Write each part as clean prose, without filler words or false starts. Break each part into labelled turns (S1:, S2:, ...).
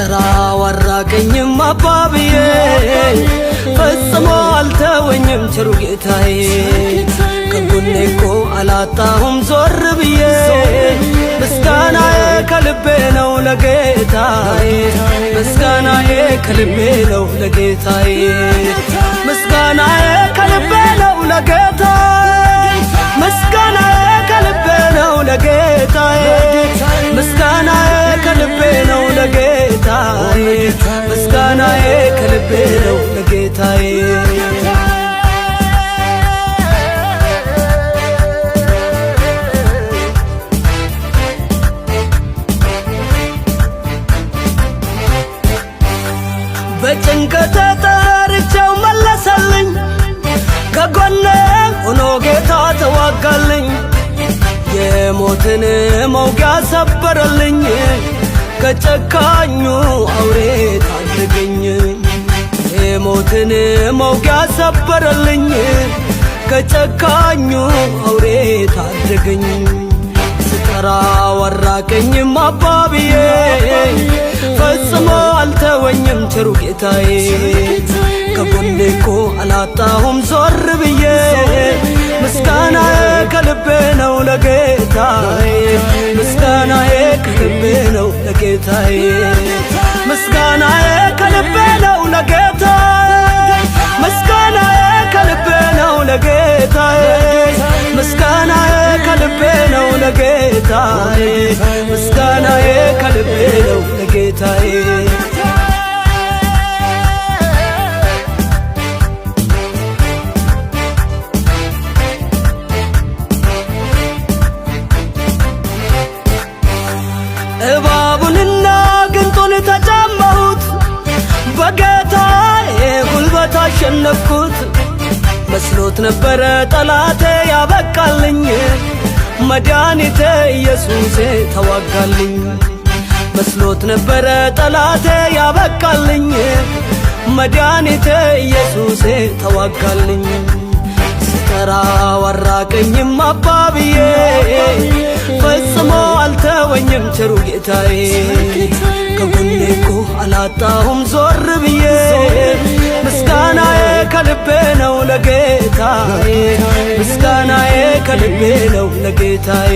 S1: ስጠራ ወራቀኝም አባብዬ ፈጽሞ አልተወኝም ቸሩ ጌታዬ ከጎኔ እኮ አላጣሁም ዞር ብዬ ምስጋናዬ ከልቤ ነው ለጌታዬ ምስጋናዬ ከልቤ ነው ለጌታዬ ምስጋናዬ ከልቤ ነው ለጌታዬ ምስጋናዬ ከልቤ ነው ለጌታዬ ምስጋናዬ ከልቤ ነው ለጌታዬ ምስጋናዬ ከልቤ ነው ለጌታዬ በጭንቀት ተጠርቼው መለሰልኝ ከጎኔ ሆኖ ጌታ ተዋጋልኝ የሞትን መውጊያ ሰበረልኝ ከጨካኙ አውሬ ታደገኝ የሞትን መውጊያ ሰበረልኝ ከጨካኙ አውሬ ታደገኝ ስጠራ ወራቀኝም አባብዬ ፈጽሞ አልተወኝም ቸሩ ጌታዬ ከጎኔ እኮ አላጣሁም ዞር ብዬ ምስጋናዬ ከልቤ ነው ለጌታዬ ምስጋናዬ ከልቤ ነው ለጌታዬ ምስጋናዬ ከልቤ ነው ለጌታዬ ምስጋናዬ ከልቤ ነው ለጌታዬ ምስጋናዬ ከልቤ ነው ለጌታዬ ምስጋናዬ ከልቤ ነው ለጌታዬ እባቡንና ግንጡን ተጫማሁት በጌታዬ ጉልበት አሸነፍኩት መስሎት ነበረ ጠላቴ ያበቃልኝ መድኃኒቴ ኢየሱሴ ተዋጋልኝ መስሎት ነበረ ጠላቴ ያበቃልኝ መድኃኒቴ ኢየሱሴ ተዋጋልኝ ስጠራ ወራቀኝም አባብዬ ፈጽሞ አልተወኝም ቸሩ ጌታዬ ከጎኔ እኮ አላጣሁም ዞር ብዬ ምስጋናዬ ከልቤ ነው ለጌታዬ ምስጋናዬ ከልቤ ነው ለጌታዬ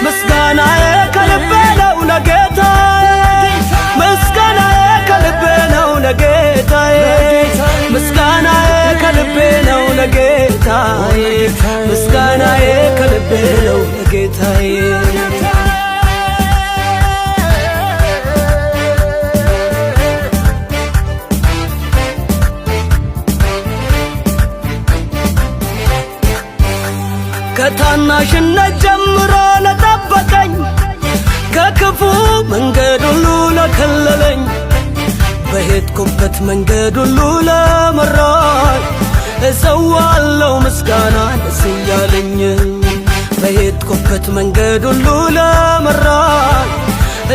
S1: ምስጋናዬ ከልቤ ነው ለጌታዬ ምስጋናዬ ከልቤ ነው ለጌታዬ ምስጋናዬ ከልቤ ነው ለጌታዬ ምስጋናዬ ከልቤ ነው ለጌታዬ ከታናሽነት ጀምሮ ለጠበቀኝ ከክፉ መንገድ ሁሉ ለከለለኝ በሄድኩበት መንገድ ሁሉ ለመራኝ እሰዋለሁ ምስጋና ደስ እያለኝ በሄድኩበት መንገድ ሁሉ ለመራኝ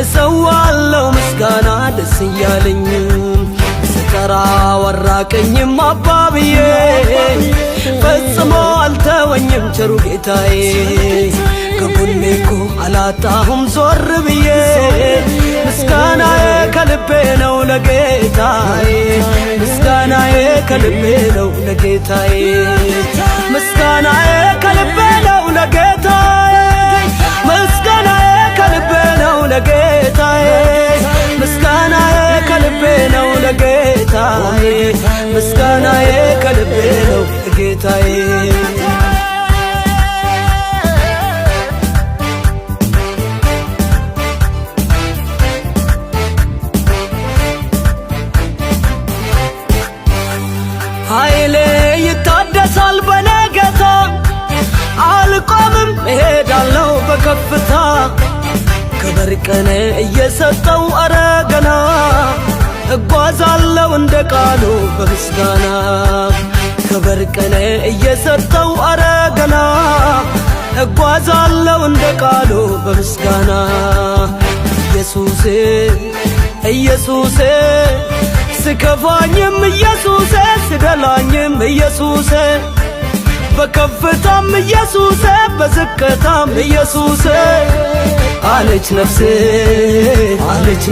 S1: እሰዋለሁ ምስጋና ደስ እያለኝ ስጠራ ወራቀኝም አባብዬ ፈጽሞ አልተወኝም ቸሩ ጌታዬ ከጎኔ እኮ አላጣሁም ዞር ብዬ ምስጋናዬ ከልቤ ነው ለጌታዬ ምስጋናዬ ከልቤ ነው ለጌታዬ ምስጋናዬ ከልቤ ነው ለጌታዬ ምስጋናዬ ከልቤ ነው ለጌታዬ ምስጋናዬ ከልቤ ነው ለጌታዬ ምስጋናዬ ከልቤ ነው ለጌታዬ ኃይሌ ይታደሳል በነገታ አልቆምም እሄዳለሁ በከፍታ ክብር ቀኔ እየሰጠው አረ ገና እጓዛለሁ እንደ ቃሉ በምስጋና ክብር ቀኔ እየሰጠው አረ ገና እጓዛለሁ እንደ ቃሉ በምስጋና ኢየሱሴ ኢየሱሴ ስከፋኝም ኢየሱሴ ስደላኝም ኢየሱሴ በከፍታም ኢየሱሴ በዝቅታም ኢየሱሴ አለች ነፍሴ አለች